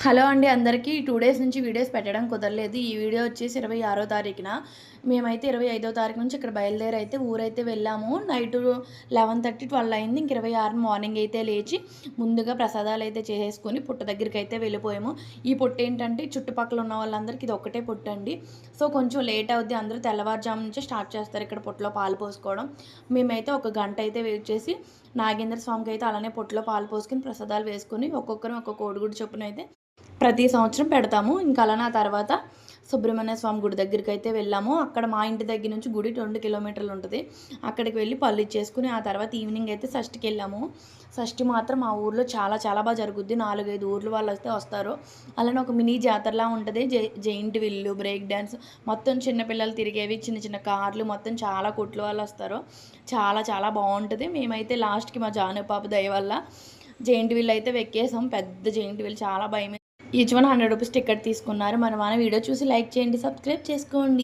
Hello అండి అందరికీ 2 days నుంచి వీడియోస్ పెట్టడం కుదరలేదు. ఈ వీడియో వచ్చేసి 26వ తారీఖున. మేమైతే 25వ తారీఖు నుంచి ఇక్కడ బయలుదేరైతే ఊరైతే వెళ్ళాము. నైటు 11:30, 12 అయింది. ఇంక 26 మార్నింగ్ అయితే లేచి ముందుగా ప్రసాదాలైతే చేసేసుకొని పుట్ట దగ్గరికైతే వెళ్ళిపోయాము. ఈ పుట్ట ఏంటంటే చుట్టుపక్కల ఉన్న వాళ్ళందరికీ ఇది ఒక్కటే పుట్టండి. సో కొంచెం లేట్ అవుద్ది. అందరూ తెల్లవారుజాము నుంచే స్టార్ట్ చేస్తారు ఇక్కడ పుట్టలో పాలు పోసుకోవడం. మేమైతే ఒక గంట అయితే వెయిట్ చేసి నాగేంద్ర స్వామికి అయితే అలానే పుట్టలో పాలు పోసుకొని ప్రసాదాలు వేసుకొని ఒక్కొక్కరం ఒక్కొక్క కోడిగుడ్డు చొప్పున అయితే ప్రతి సంవత్సరం పెడతాము. ఇంకా అలానే ఆ తర్వాత సుబ్రహ్మణ్య స్వామి గుడి దగ్గరికి అయితే వెళ్ళాము. అక్కడ మా ఇంటి దగ్గర నుంచి గుడి 2 కిలోమీటర్లు ఉంటుంది. అక్కడికి వెళ్ళి పళ్ళు ఇచ్చేసుకుని ఆ తర్వాత ఈవినింగ్ అయితే షష్ఠికి వెళ్ళాము. షష్ఠి మాత్రం మా ఊర్లో చాలా చాలా బాగా జరుగుద్ది. 4, 5 ఊర్ల వాళ్ళు అయితే వస్తారు. అలానే ఒక మినీ జాతరలా ఉంటుంది. జెయింట్ విల్లు, బ్రేక్ డ్యాన్స్, మొత్తం చిన్నపిల్లలు తిరిగేవి, చిన్న చిన్న కార్లు, మొత్తం చాలా కొట్ల వాళ్ళు వస్తారు. చాలా చాలా బాగుంటుంది. మేమైతే లాస్ట్కి మా జానుపాప దయ వల్ల జెయింట్ విల్ అయితే వెక్కేసాం. పెద్ద జెయింట్ విల్, చాలా భయం. ఈచ్ వన్ 100 రూపీస్ టికెట్ తీసుకున్నారు. మన వీడియో చూసి లైక్ చేయండి, సబ్స్క్రైబ్ చేసుకోండి.